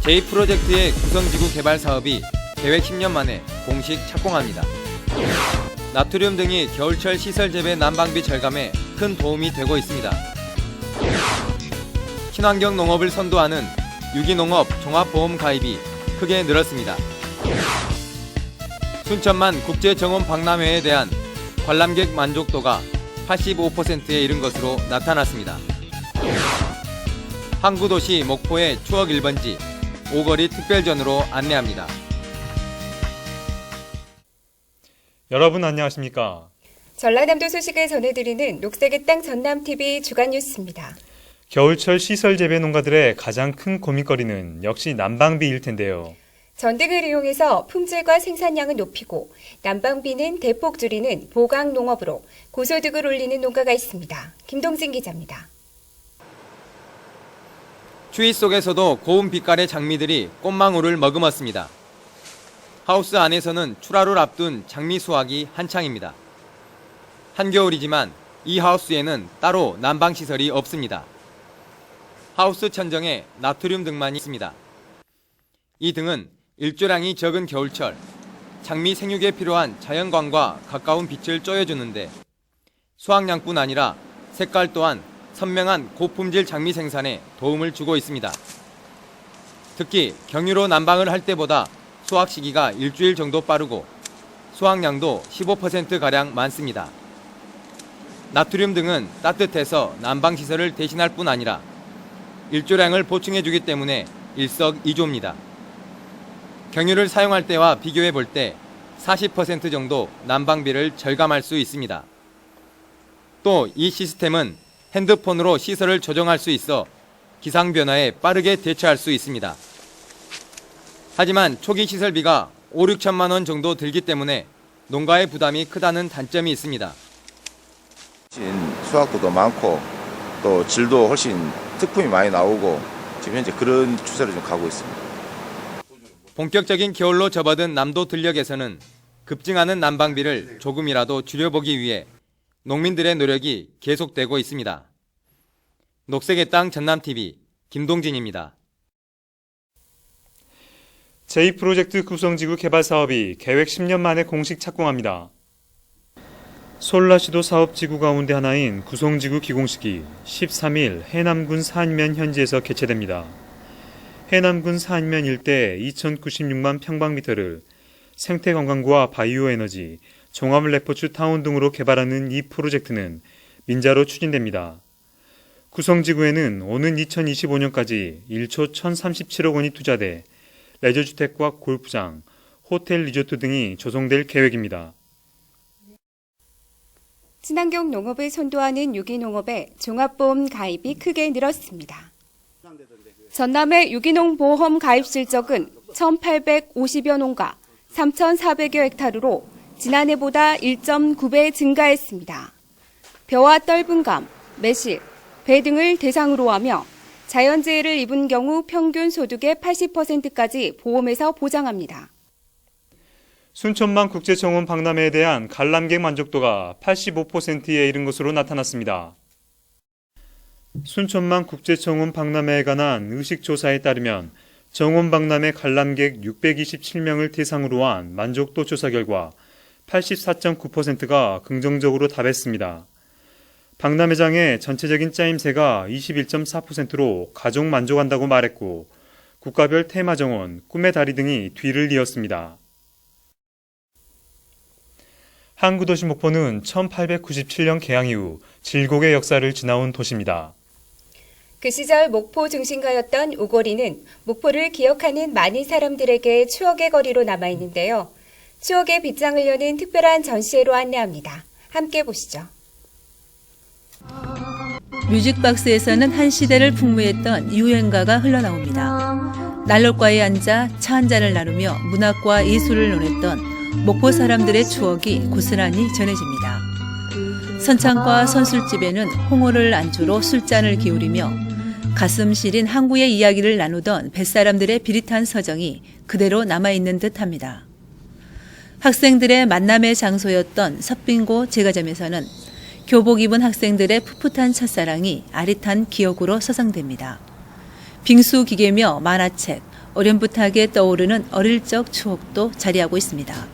제2프로젝트의 구성지구 개발 사업이 계획 10년 만에 공식 착공합니다. 나트륨 등이 겨울철 시설 재배 난방비 절감에 큰 도움이 되고 있습니다. 친환경 농업을 선도하는 유기농업 종합보험 가입이 크게 늘었습니다. 순천만 국제정원 박람회에 대한 관람객 만족도가 85%에 이른 것으로 나타났습니다. 항구도시 목포의 추억 1번지 오거리 특별전으로 안내합니다. 여러분 안녕하십니까? 전라남도 소식을 전해드리는 녹색의 땅 전남TV 주간 뉴스입니다. 겨울철 시설 재배 농가들의 가장 큰 고민거리는 역시 난방비일 텐데요. 전등을 이용해서 품질과 생산량을 높이고 난방비는 대폭 줄이는 보강 농업으로 고소득을 올리는 농가가 있습니다. 김동진 기자입니다. 추위 속에서도 고운 빛깔의 장미들이 꽃망울을 머금었습니다. 하우스 안에서는 출하를 앞둔 장미 수확이 한창입니다. 한겨울이지만 이 하우스에는 따로 난방시설이 없습니다. 하우스 천정에 나트륨 등만 있습니다. 이 등은 일조량이 적은 겨울철, 장미 생육에 필요한 자연광과 가까운 빛을 쪼여주는데 수확량뿐 아니라 색깔 또한 선명한 고품질 장미 생산에 도움을 주고 있습니다. 특히 경유로 난방을 할 때보다 수확 시기가 일주일 정도 빠르고 수확량도 15%가량 많습니다. 나트륨 등은 따뜻해서 난방시설을 대신할 뿐 아니라 일조량을 보충해주기 때문에 일석이조입니다. 경유를 사용할 때와 비교해 볼 때 40% 정도 난방비를 절감할 수 있습니다. 또 이 시스템은 핸드폰으로 시설을 조정할 수 있어 기상변화에 빠르게 대처할 수 있습니다. 하지만 초기 시설비가 5, 6천만 원 정도 들기 때문에 농가의 부담이 크다는 단점이 있습니다. 수확도도 많고 또 질도 훨씬 특품이 많이 나오고 지금 현재 그런 추세로 좀 가고 있습니다. 본격적인 겨울로 접어든 남도 들녘에서는 급증하는 난방비를 조금이라도 줄여보기 위해 농민들의 노력이 계속되고 있습니다. 녹색의 땅 전남TV 김동진입니다. 제2프로젝트 구성지구 개발 사업이 계획 10년 만에 공식 착공합니다. 솔라시도 사업지구 가운데 하나인 구성지구 기공식이 13일 해남군 산면 현지에서 개최됩니다. 해남군 산면 일대 2096만 평방미터를 생태관광과 바이오에너지, 종합레포츠 타운 등으로 개발하는 이 프로젝트는 민자로 추진됩니다. 구성지구에는 오는 2025년까지 1조 1,037억 원이 투자돼 레저주택과 골프장, 호텔 리조트 등이 조성될 계획입니다. 친환경 농업을 선도하는 유기농업에 종합보험 가입이 크게 늘었습니다. 전남의 유기농 보험 가입 실적은 1,850여 농가, 3,400여 헥타르로 지난해보다 1.9배 증가했습니다. 벼와 떫은 감, 매실, 배 등을 대상으로 하며 자연재해를 입은 경우 평균 소득의 80%까지 보험에서 보장합니다. 순천만 국제정원 박람회에 대한 관람객 만족도가 85%에 이른 것으로 나타났습니다. 순천만 국제정원 박람회에 관한 의식조사에 따르면 정원 박람회 관람객 627명을 대상으로 한 만족도 조사 결과 84.9%가 긍정적으로 답했습니다. 박람회장의 전체적인 짜임새가 21.4%로 가족 만족한다고 말했고 국가별 테마정원, 꿈의 다리 등이 뒤를 이었습니다. 항구도시 목포는 1897년 개항 이후 질곡의 역사를 지나온 도시입니다. 그 시절 목포 중심가였던 오거리는 목포를 기억하는 많은 사람들에게 추억의 거리로 남아있는데요. 추억의 빗장을 여는 특별한 전시회로 안내합니다. 함께 보시죠. 뮤직박스에서는 한 시대를 풍미했던 유행가가 흘러나옵니다. 난로가에 앉아 차 한 잔을 나누며 문학과 예술을 논했던 목포 사람들의 추억이 고스란히 전해집니다. 선창과 선술집에는 홍어를 안주로 술잔을 기울이며 가슴 시린 항구의 이야기를 나누던 뱃사람들의 비릿한 서정이 그대로 남아있는 듯합니다. 학생들의 만남의 장소였던 섭빙고 제과점에서는 교복 입은 학생들의 풋풋한 첫사랑이 아릿한 기억으로 서상됩니다. 빙수 기계며 만화책, 어렴풋하게 떠오르는 어릴 적 추억도 자리하고 있습니다.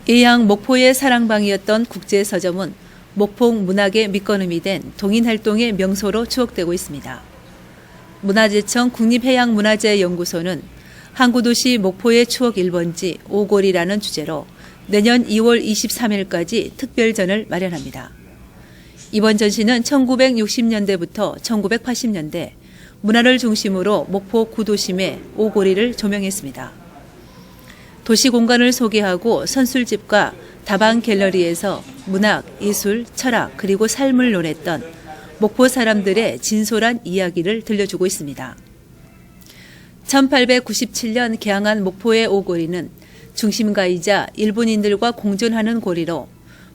예양 목포의 사랑방이었던 국제서점은 목포 문학의 밑거름이 된 동인활동의 명소로 추억되고 있습니다. 문화재청 국립해양문화재연구소는 항구도시 목포의 추억 1번지 오골이라는 주제로 내년 2월 23일까지 특별전을 마련합니다. 이번 전시는 1960년대부터 1980년대 문화를 중심으로 목포 구도심의 오골이를 조명했습니다. 도시 공간을 소개하고 선술집과 다방 갤러리에서 문학, 예술, 철학 그리고 삶을 논했던 목포 사람들의 진솔한 이야기를 들려주고 있습니다. 1897년 개항한 목포의 오골이는 중심가이자 일본인들과 공존하는 고리로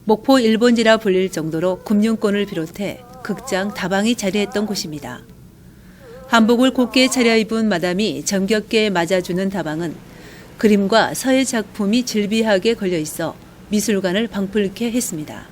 목포 일본지라 불릴 정도로 금융권을 비롯해 극장, 다방이 자리했던 곳입니다. 한복을 곱게 차려입은 마담이 정겹게 맞아주는 다방은 그림과 서예 작품이 질비하게 걸려있어 미술관을 방불케 했습니다.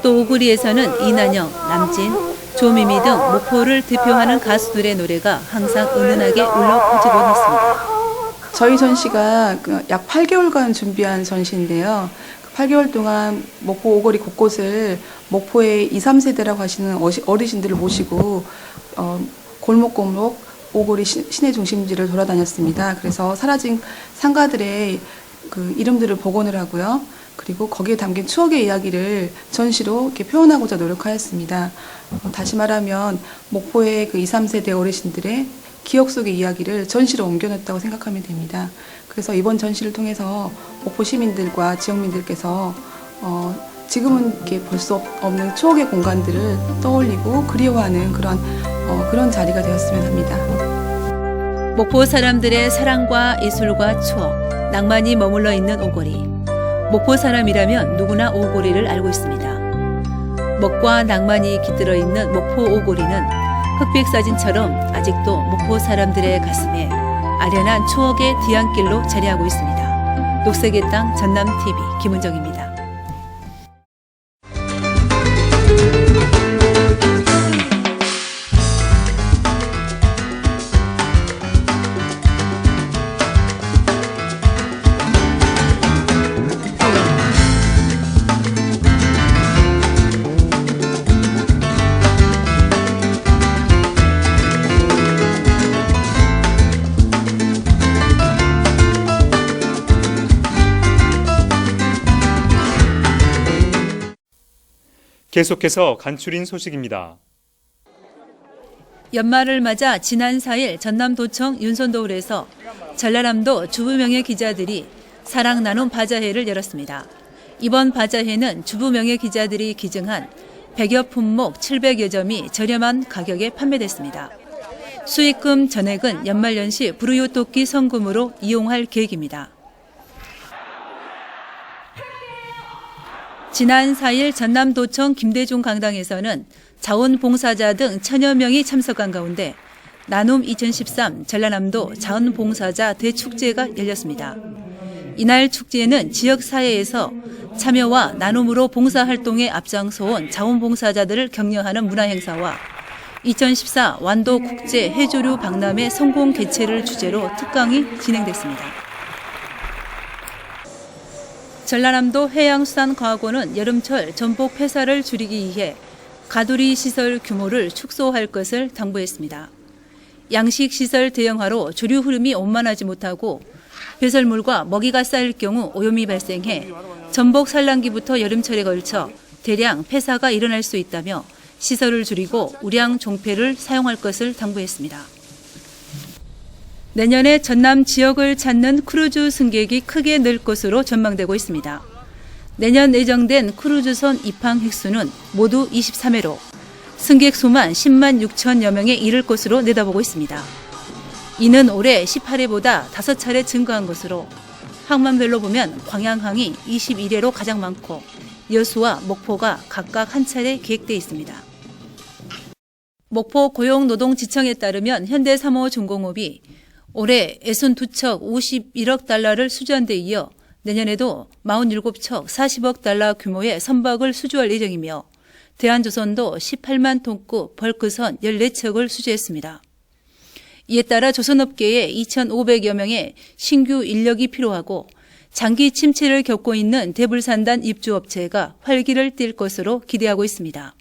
또 오구리에서는 이난영, 남진, 조미미 등 목포를 대표하는 가수들의 노래가 항상 은은하게 울려 퍼지곤 했습니다. 저희 전시가 약 8개월간 준비한 전시인데요. 8개월 동안 목포 오거리 곳곳을 목포의 2, 3세대라고 하시는 어르신들을 모시고 골목골목 오거리 시내 중심지를 돌아다녔습니다. 그래서 사라진 상가들의 그 이름들을 복원을 하고요. 그리고 거기에 담긴 추억의 이야기를 전시로 이렇게 표현하고자 노력하였습니다. 다시 말하면 목포의 그 2, 3세대 어르신들의 기억 속의 이야기를 전시로 옮겨냈다고 생각하면 됩니다. 그래서 이번 전시를 통해서 목포 시민들과 지역민들께서 지금은 이렇게 볼 수 없는 추억의 공간들을 떠올리고 그리워하는 그런 자리가 되었으면 합니다. 목포 사람들의 사랑과 예술과 추억, 낭만이 머물러 있는 오고리. 목포 사람이라면 누구나 오고리를 알고 있습니다. 먹과 낭만이 깃들어 있는 목포 오고리는 흑백 사진처럼 아직도 목포 사람들의 가슴에 아련한 추억의 뒤안길로 자리하고 있습니다. 녹색의 땅 전남TV 김은정입니다. 계속해서 간추린 소식입니다. 연말을 맞아 지난 4일 전남도청 윤선도홀에서 전라남도 주부명예 기자들이 사랑 나눔 바자회를 열었습니다. 이번 바자회는 주부명예 기자들이 기증한 100여 품목 700여 점이 저렴한 가격에 판매됐습니다. 수익금 전액은 연말연시 불우이웃돕기 성금으로 이용할 계획입니다. 지난 4일 전남도청 김대중 강당에서는 자원봉사자 등 1000여 명이 참석한 가운데 나눔 2013 전라남도 자원봉사자 대축제가 열렸습니다. 이날 축제에는 지역사회에서 참여와 나눔으로 봉사활동에 앞장서온 자원봉사자들을 격려하는 문화행사와 2014 완도 국제 해조류 박람회 성공 개최를 주제로 특강이 진행됐습니다. 전라남도 해양수산과학원은 여름철 전복 폐사를 줄이기 위해 가두리 시설 규모를 축소할 것을 당부했습니다. 양식시설 대형화로 조류 흐름이 원만하지 못하고 배설물과 먹이가 쌓일 경우 오염이 발생해 전복 산란기부터 여름철에 걸쳐 대량 폐사가 일어날 수 있다며 시설을 줄이고 우량 종폐를 사용할 것을 당부했습니다. 내년에 전남 지역을 찾는 크루즈 승객이 크게 늘 것으로 전망되고 있습니다. 내년 예정된 크루즈선 입항 획수는 모두 23회로 승객 수만 10만 6천여 명에 이를 것으로 내다보고 있습니다. 이는 올해 18회보다 5차례 증가한 것으로 항만별로 보면 광양항이 21회로 가장 많고 여수와 목포가 각각 한 차례 계획돼 있습니다. 목포 고용노동지청에 따르면 현대삼호중공업이 올해 62척 51억 달러를 수주한 데 이어 내년에도 47척 40억 달러 규모의 선박을 수주할 예정이며 대한조선도 18만 톤급 벌크선 14척을 수주했습니다. 이에 따라 조선업계에 2,500여 명의 신규 인력이 필요하고 장기 침체를 겪고 있는 대불산단 입주업체가 활기를 띨 것으로 기대하고 있습니다.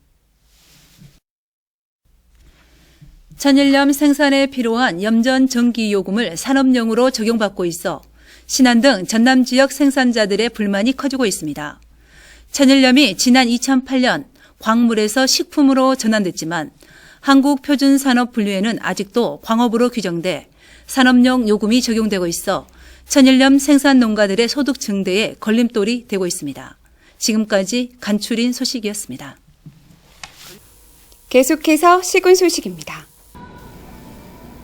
천일염 생산에 필요한 염전 전기 요금을 산업용으로 적용받고 있어 신안 등 전남 지역 생산자들의 불만이 커지고 있습니다. 천일염이 지난 2008년 광물에서 식품으로 전환됐지만 한국표준산업분류에는 아직도 광업으로 규정돼 산업용 요금이 적용되고 있어 천일염 생산 농가들의 소득 증대에 걸림돌이 되고 있습니다. 지금까지 간추린 소식이었습니다. 계속해서 시군 소식입니다.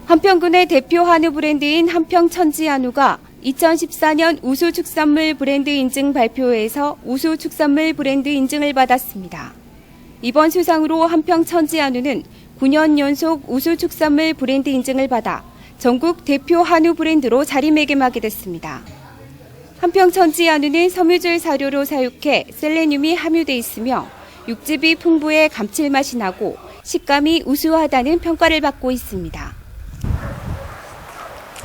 한평군의 대표 한우 브랜드인 한평천지한우가 2014년 우수축산물 브랜드 인증 발표회에서 우수축산물 브랜드 인증을 받았습니다. 이번 수상으로 한평천지한우는 9년 연속 우수축산물 브랜드 인증을 받아 전국 대표 한우 브랜드로 자리매김하게 됐습니다. 한평천지한우는 섬유질 사료로 사육해 셀레늄이 함유돼 있으며 육즙이 풍부해 감칠맛이 나고 식감이 우수하다는 평가를 받고 있습니다.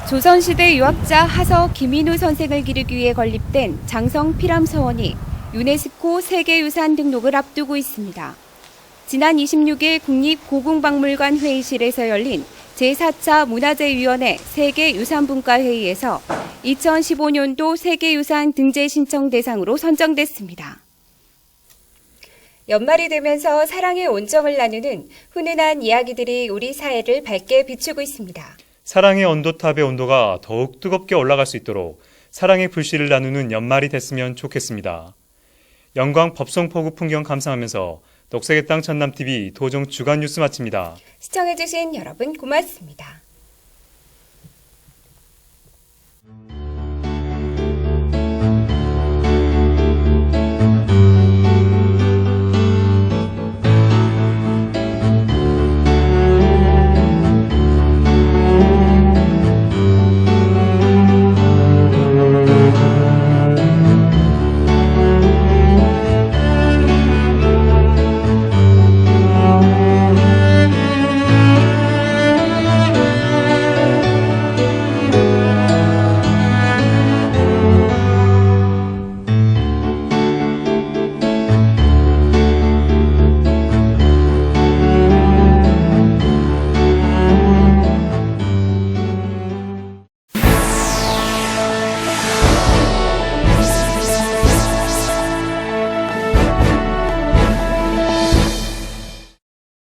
조선시대 유학자 하서 김인우 선생을 기리기 위해 건립된 장성 피람서원이 유네스코 세계유산 등록을 앞두고 있습니다. 지난 26일 국립고궁박물관 회의실에서 열린 제4차 문화재위원회 세계유산분과회의에서 2015년도 세계유산 등재 신청 대상으로 선정됐습니다. 연말이 되면서 사랑의 온정을 나누는 훈훈한 이야기들이 우리 사회를 밝게 비추고 있습니다. 사랑의 온도탑의 온도가 더욱 뜨겁게 올라갈 수 있도록 사랑의 불씨를 나누는 연말이 됐으면 좋겠습니다. 영광 법성포구 풍경 감상하면서 녹색의 땅 전남TV 도정 주간 뉴스 마칩니다. 시청해주신 여러분 고맙습니다.